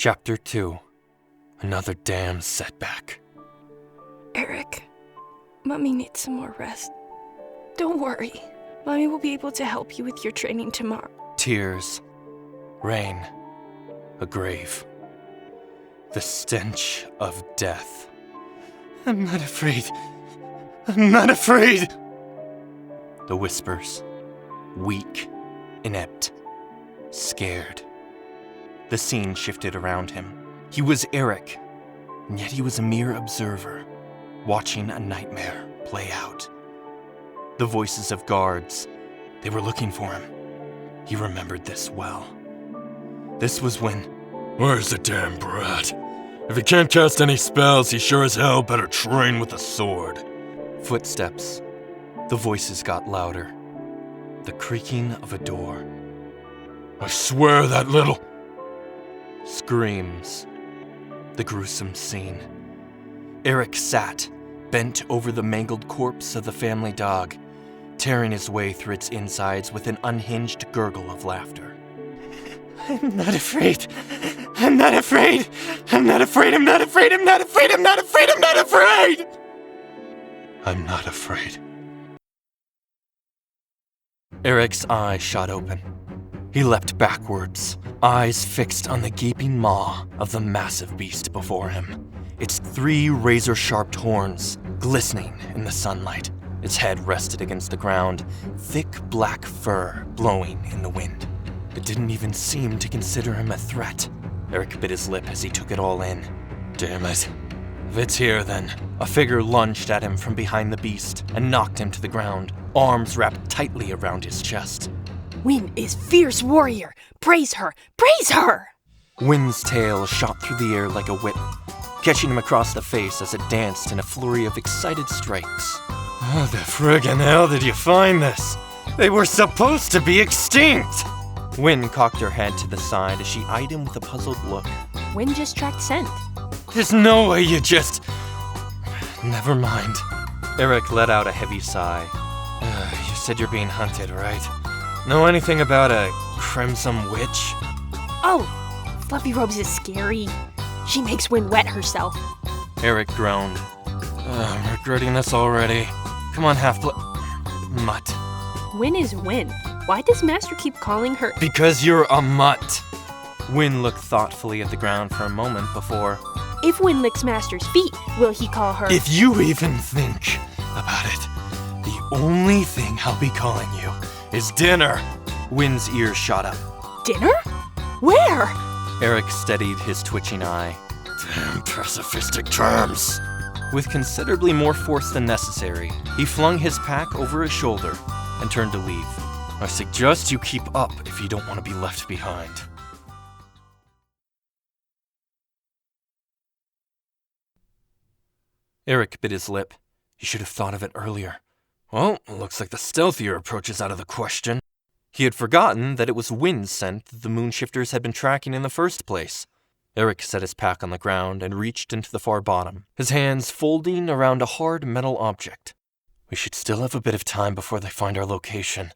Chapter 2. Another damn setback. Eric, Mommy needs some more rest. Don't worry. Mommy will be able to help you with your training tomorrow. Tears. Rain. A grave. The stench of death. I'm not afraid. I'm not afraid! The whispers. Weak. Inept. Scared. The scene shifted around him. He was Eric, and yet he was a mere observer, watching a nightmare play out. The voices of guards, they were looking for him. He remembered this well. This was when... Where's the damn brat? If he can't cast any spells, he sure as hell better train with a sword. Footsteps. The voices got louder. The creaking of a door. I swear that little... Screams. The gruesome scene. Eric sat, bent over the mangled corpse of the family dog, tearing his way through its insides with an unhinged gurgle of laughter. I'm not afraid. I'm not afraid. I'm not afraid. I'm not afraid. I'm not afraid. I'm not afraid. I'm not afraid. I'm not afraid. Eric's eyes shot open. He leapt backwards, eyes fixed on the gaping maw of the massive beast before him, its 3 razor-sharp horns glistening in the sunlight. Its head rested against the ground, thick black fur blowing in the wind. It didn't even seem to consider him a threat. Eric bit his lip as he took it all in. Damn it. If it's here, then. A figure lunged at him from behind the beast and knocked him to the ground, arms wrapped tightly around his chest. Wynn is fierce warrior. Praise her. Praise her! Wynn's tail shot through the air like a whip, catching him across the face as it danced in a flurry of excited strikes. How the friggin' hell did you find this? They were supposed to be extinct! Wynn cocked her head to the side as she eyed him with a puzzled look. Wynn just tracked scent. There's no way you just... Never mind. Eric let out a heavy sigh. You said you're being hunted, right? Know anything about a crimson witch? Oh, Fluffy Robes is scary. She makes Wynn wet herself. Eric groaned. I'm regretting this already. Come on, Half-Blood. Mutt. Wynn is Wynn. Why does Master keep calling her... Because you're a mutt. Wynn looked thoughtfully at the ground for a moment before... If Wynn licks Master's feet, will he call her... If you even think about it, the only thing I'll be calling you is dinner. Wynn's ears shot up. Dinner? Where? Eric steadied his twitching eye. Damn pacifistic terms. With considerably more force than necessary, he flung his pack over his shoulder and turned to leave. I suggest you keep up if you don't want to be left behind. Eric bit his lip. He should have thought of it earlier. Well, looks like the stealthier approach is out of the question. He had forgotten that it was Wynn's scent that the moonshifters had been tracking in the first place. Eric set his pack on the ground and reached into the far bottom, his hands folding around a hard metal object. We should still have a bit of time before they find our location.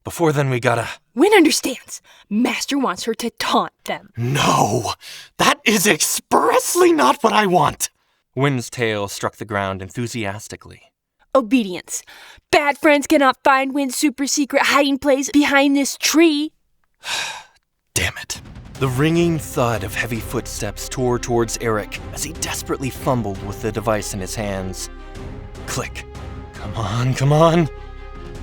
Before then, we gotta... Wynn understands. Master wants her to taunt them. No! That is expressly not what I want! Wynn's tail struck the ground enthusiastically. Obedience. Bad friends cannot find Wynn's super secret hiding place behind this tree. Damn it. The ringing thud of heavy footsteps tore towards Eric as he desperately fumbled with the device in his hands. Click. Come on, come on.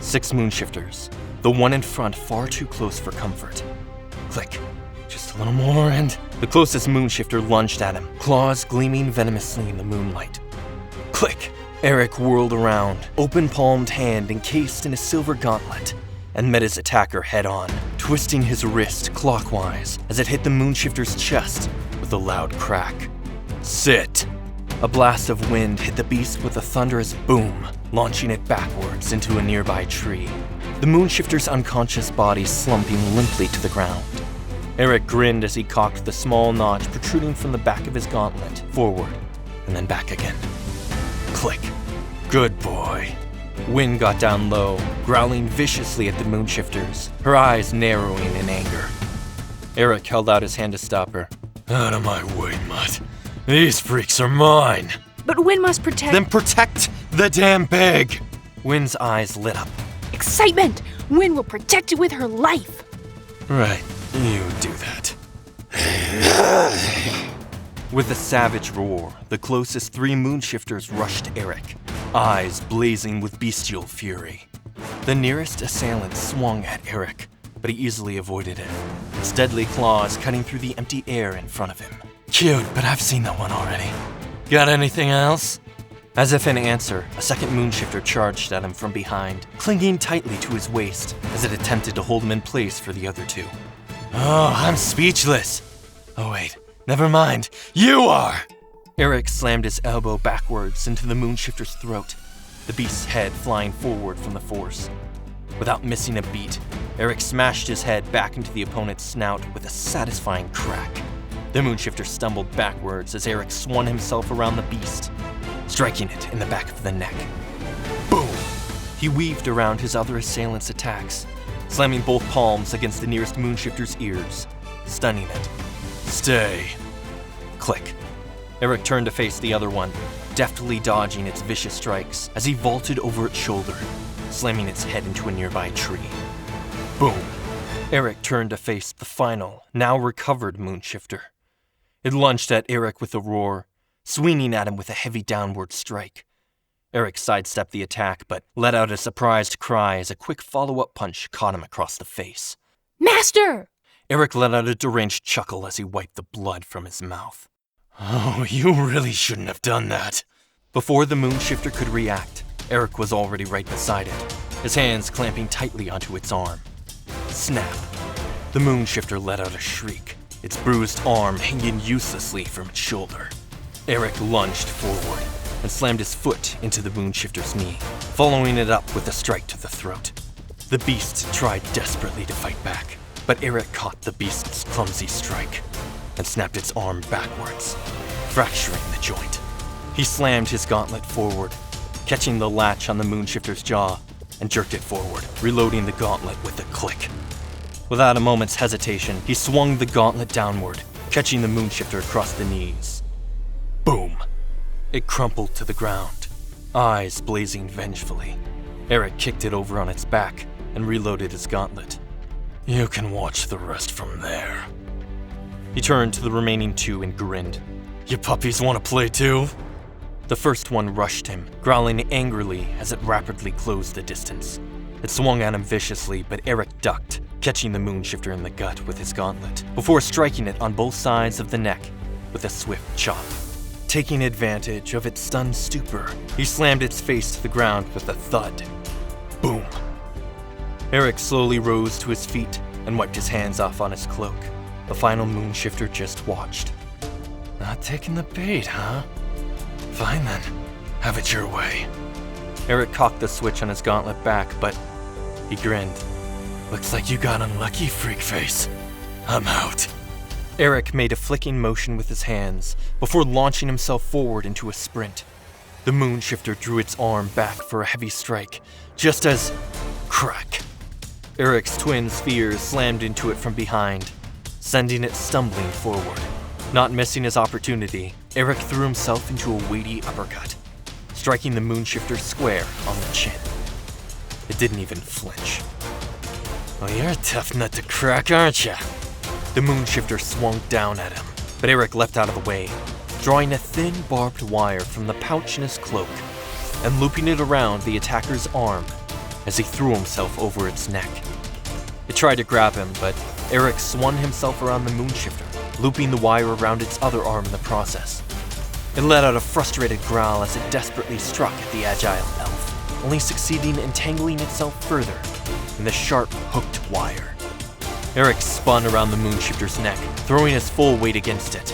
6 moonshifters, the one in front far too close for comfort. Click. Just a little more and... The closest moonshifter lunged at him, claws gleaming venomously in the moonlight. Click. Eric whirled around, open-palmed hand encased in a silver gauntlet, and met his attacker head-on, twisting his wrist clockwise as it hit the moonshifter's chest with a loud crack. Sit! A blast of wind hit the beast with a thunderous boom, launching it backwards into a nearby tree, the moonshifter's unconscious body slumping limply to the ground. Eric grinned as he cocked the small notch protruding from the back of his gauntlet forward, and then back again. Click. Good boy. Wynn got down low, growling viciously at the moonshifters, her eyes narrowing in anger. Eric held out his hand to stop her. Out of my way, Mutt. These freaks are mine. But Win must protect... Then protect the damn pig! Win's eyes lit up. Excitement! Win will protect it with her life! Right, you do that. With a savage roar, the closest 3 moonshifters rushed Eric, eyes blazing with bestial fury. The nearest assailant swung at Eric, but he easily avoided it, its deadly claws cutting through the empty air in front of him. Cute, but I've seen that one already. Got anything else? As if in answer, a second moonshifter charged at him from behind, clinging tightly to his waist as it attempted to hold him in place for the other 2. Oh, I'm speechless. Oh wait, never mind. You are! Eric slammed his elbow backwards into the moonshifter's throat, the beast's head flying forward from the force. Without missing a beat, Eric smashed his head back into the opponent's snout with a satisfying crack. The moonshifter stumbled backwards as Eric swung himself around the beast, striking it in the back of the neck. Boom! He weaved around his other assailant's attacks, slamming both palms against the nearest moonshifter's ears, stunning it. Stay. Click. Eric turned to face the other one, deftly dodging its vicious strikes as he vaulted over its shoulder, slamming its head into a nearby tree. Boom! Eric turned to face the final, now recovered moonshifter. It lunged at Eric with a roar, swinging at him with a heavy downward strike. Eric sidestepped the attack, but let out a surprised cry as a quick follow-up punch caught him across the face. Master! Eric let out a deranged chuckle as he wiped the blood from his mouth. Oh, you really shouldn't have done that. Before the moonshifter could react, Eric was already right beside it, his hands clamping tightly onto its arm. Snap. The moonshifter let out a shriek, its bruised arm hanging uselessly from its shoulder. Eric lunged forward and slammed his foot into the moonshifter's knee, following it up with a strike to the throat. The beast tried desperately to fight back, but Eric caught the beast's clumsy strike and snapped its arm backwards, fracturing the joint. He slammed his gauntlet forward, catching the latch on the moonshifter's jaw, and jerked it forward, reloading the gauntlet with a click. Without a moment's hesitation, he swung the gauntlet downward, catching the moonshifter across the knees. Boom! It crumpled to the ground, eyes blazing vengefully. Eric kicked it over on its back and reloaded his gauntlet. You can watch the rest from there. He turned to the remaining 2 and grinned. You puppies want to play too? The first one rushed him, growling angrily as it rapidly closed the distance. It swung at him viciously, but Eric ducked, catching the moonshifter in the gut with his gauntlet, before striking it on both sides of the neck with a swift chop. Taking advantage of its stunned stupor, he slammed its face to the ground with a thud. Boom! Eric slowly rose to his feet and wiped his hands off on his cloak. The final moonshifter just watched. Not taking the bait, huh? Fine then. Have it your way. Eric cocked the switch on his gauntlet back, but he grinned. Looks like you got unlucky, freak face. I'm out. Eric made a flicking motion with his hands before launching himself forward into a sprint. The moonshifter drew its arm back for a heavy strike, just as... crack! Eric's twin spheres slammed into it from behind, sending it stumbling forward. Not missing his opportunity, Eric threw himself into a weighty uppercut, striking the moonshifter square on the chin. It didn't even flinch. Well, you're a tough nut to crack, aren't ya? The moonshifter swung down at him, but Eric leapt out of the way, drawing a thin barbed wire from the pouch in his cloak and looping it around the attacker's arm as he threw himself over its neck. It tried to grab him, but Eric swung himself around the moonshifter, looping the wire around its other arm in the process. It let out a frustrated growl as it desperately struck at the agile elf, only succeeding in tangling itself further in the sharp, hooked wire. Eric spun around the moonshifter's neck, throwing his full weight against it.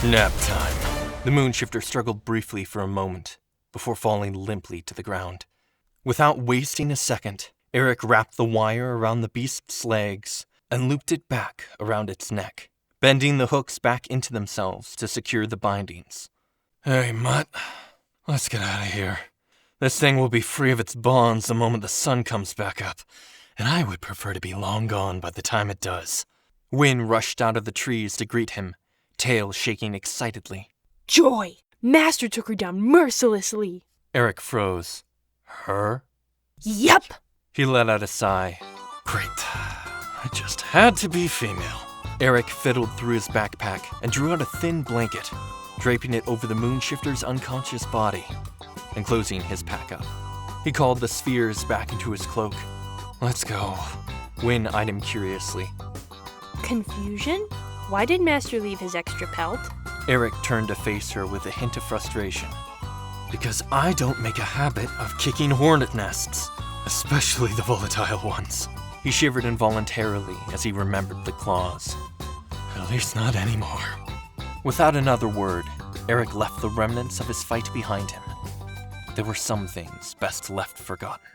Nap time. The moonshifter struggled briefly for a moment, before falling limply to the ground. Without wasting a second, Eric wrapped the wire around the beast's legs and looped it back around its neck, bending the hooks back into themselves to secure the bindings. Hey, Mutt, let's get out of here. This thing will be free of its bonds the moment the sun comes back up, and I would prefer to be long gone by the time it does. Wynn rushed out of the trees to greet him, tail shaking excitedly. Joy! Master took her down mercilessly. Eric froze. Her? Yep! He let out a sigh. Great. I just had to be female. Eric fiddled through his backpack and drew out a thin blanket, draping it over the moonshifter's unconscious body, and closing his pack up. He called the spheres back into his cloak. Let's go. Wynn eyed him curiously. Confusion? Why did Master leave his extra pelt? Eric turned to face her with a hint of frustration. Because I don't make a habit of kicking hornet nests, especially the volatile ones. He shivered involuntarily as he remembered the claws. At least not anymore. Without another word, Eric left the remnants of his fight behind him. There were some things best left forgotten.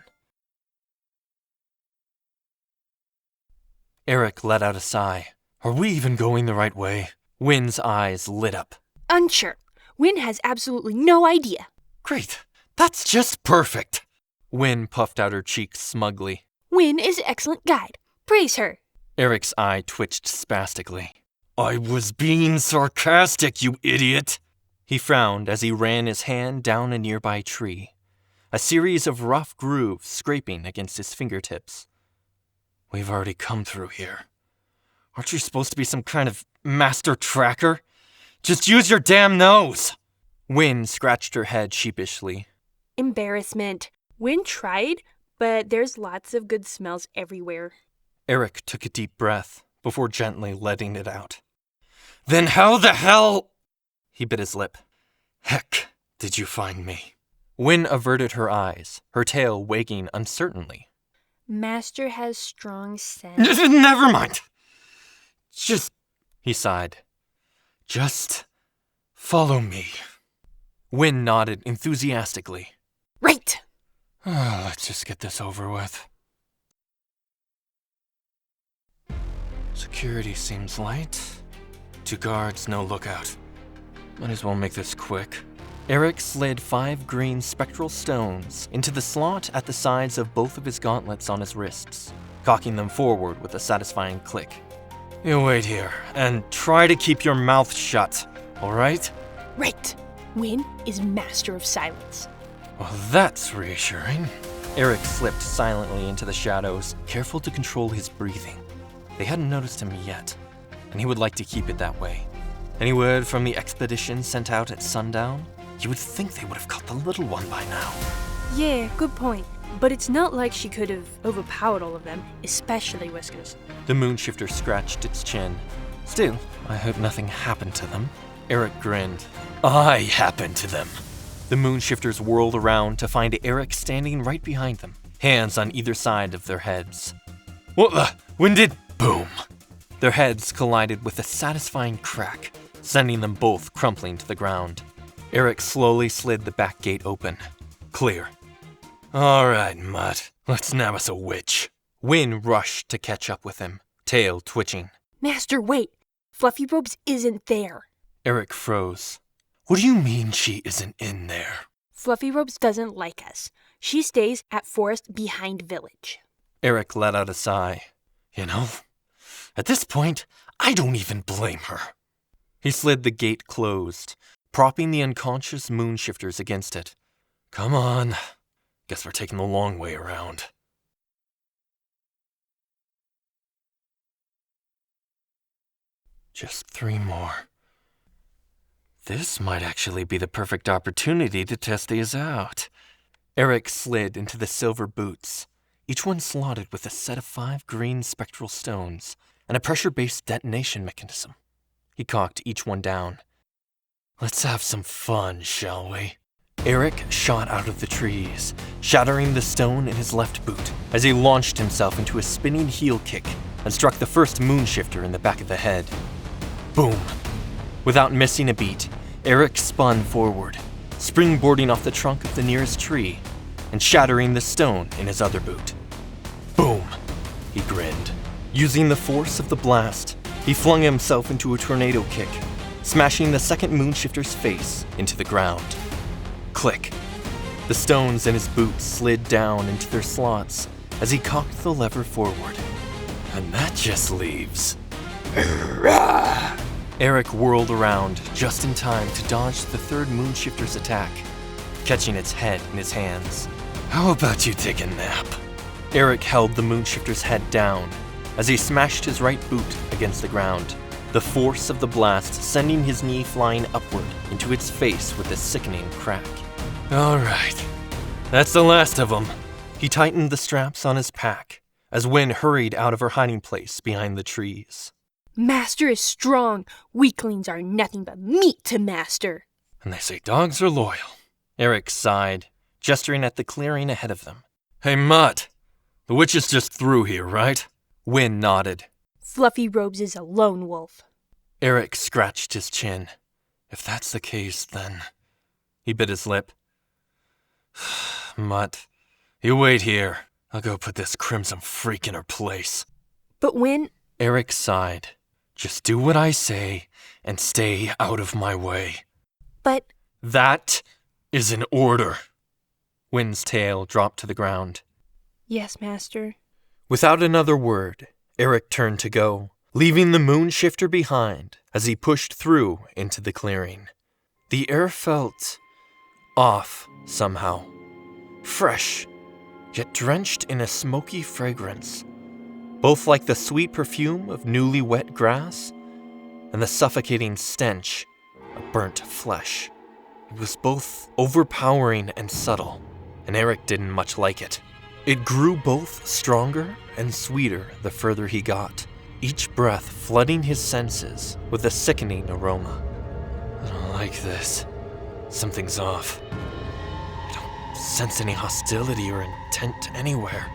Eric let out a sigh. Are we even going the right way? Wynn's eyes lit up. Unsure. Wynn has absolutely no idea. Great. That's just perfect. Wynn puffed out her cheeks smugly. Wynn is an excellent guide. Praise her. Eric's eye twitched spastically. I was being sarcastic, you idiot. He frowned as he ran his hand down a nearby tree, a series of rough grooves scraping against his fingertips. We've already come through here. Aren't you supposed to be some kind of master tracker? Just use your damn nose! Wynn scratched her head sheepishly. Embarrassment. Wynn tried, but there's lots of good smells everywhere. Eric took a deep breath before gently letting it out. Then how the hell... He bit his lip. Heck, did you find me? Wynn averted her eyes, her tail wagging uncertainly. Master has strong scent. Never mind. He sighed. Just follow me. Wynn nodded enthusiastically. Right! Let's just get this over with. Security seems light. 2 guards, no lookout. Might as well make this quick. Eric slid 5 green spectral stones into the slot at the sides of both of his gauntlets on his wrists, cocking them forward with a satisfying click. You wait here, and try to keep your mouth shut, alright? Right. Wynn is master of silence. Well, that's reassuring. Eric slipped silently into the shadows, careful to control his breathing. They hadn't noticed him yet, and he would like to keep it that way. Any word from the expedition sent out at sundown? You would think they would have caught the little one by now. Yeah, good point. But it's not like she could have overpowered all of them, especially Whiskers. The moonshifter scratched its chin. Still, I hope nothing happened to them. Eric grinned. I happened to them. The moonshifters whirled around to find Eric standing right behind them, hands on either side of their heads. What the? When did... Boom. Their heads collided with a satisfying crack, sending them both crumpling to the ground. Eric slowly slid the back gate open. Clear. All right, Mutt. Let's nab us a witch. Wynn rushed to catch up with him, tail twitching. Master, wait. Fluffy Robes isn't there. Eric froze. What do you mean she isn't in there? Fluffy Robes doesn't like us. She stays at Forest Behind Village. Eric let out a sigh. You know, at this point, I don't even blame her. He slid the gate closed, propping the unconscious moonshifters against it. Come on. Guess we're taking the long way around. Just 3 more. This might actually be the perfect opportunity to test these out. Eric slid into the silver boots, each one slotted with a set of 5 green spectral stones and a pressure-based detonation mechanism. He cocked each one down. Let's have some fun, shall we? Eric shot out of the trees, shattering the stone in his left boot as he launched himself into a spinning heel kick and struck the first moonshifter in the back of the head. Boom! Without missing a beat, Eric spun forward, springboarding off the trunk of the nearest tree and shattering the stone in his other boot. Boom! He grinned. Using the force of the blast, he flung himself into a tornado kick, smashing the second moonshifter's face into the ground. Click. The stones in his boots slid down into their slots as he cocked the lever forward. And that just leaves Eric whirled around just in time to dodge the third Moonshifter's attack, catching its head in his hands. How about you take a nap? Eric held the Moonshifter's head down as he smashed his right boot against the ground, the force of the blast sending his knee flying upward into its face with a sickening crack. All right, that's the last of them. He tightened the straps on his pack as Wynn hurried out of her hiding place behind the trees. Master is strong. Weaklings are nothing but meat to Master. And they say dogs are loyal. Eric sighed, gesturing at the clearing ahead of them. Hey, Mutt, the witch is just through here, right? Wynn nodded. Fluffy Robes is a lone wolf. Eric scratched his chin. If that's the case, then... He bit his lip. Mutt, you wait here. I'll go put this crimson freak in her place. But when... Eric sighed. Just do what I say and stay out of my way. But... That is an order. Wynn's tail dropped to the ground. Yes, Master. Without another word, Eric turned to go, leaving the Moonshifter behind as he pushed through into the clearing. The air felt off somehow. Fresh, yet drenched in a smoky fragrance, both like the sweet perfume of newly wet grass and the suffocating stench of burnt flesh. It was both overpowering and subtle, and Eric didn't much like it. It grew both stronger and sweeter the further he got, each breath flooding his senses with a sickening aroma. I don't like this. Something's off. I don't sense any hostility or intent anywhere.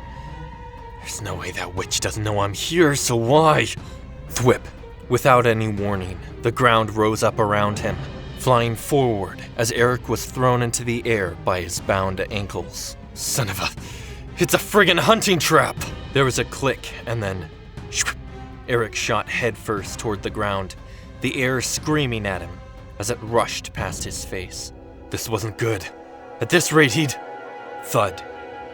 There's no way that witch doesn't know I'm here, so why? Thwip. Without any warning, the ground rose up around him, flying forward as Eric was thrown into the air by his bound ankles. Son of a... It's a friggin' hunting trap! There was a click, and then... Eric shot headfirst toward the ground, the air screaming at him as it rushed past his face. This wasn't good. At this rate, he'd... Thud.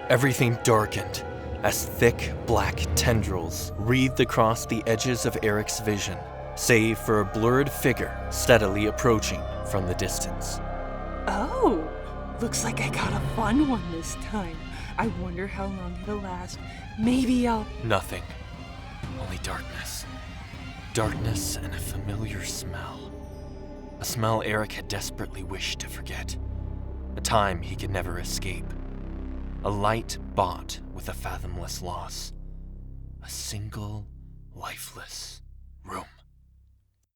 Everything darkened as thick black tendrils wreathed across the edges of Eric's vision, save for a blurred figure steadily approaching from the distance. Oh, looks like I got a fun one this time. I wonder how long it'll last. Maybe I'll... Nothing. Only darkness. Darkness and a familiar smell. A smell Eric had desperately wished to forget. A time he could never escape. A light bought with a fathomless loss. A single, lifeless room.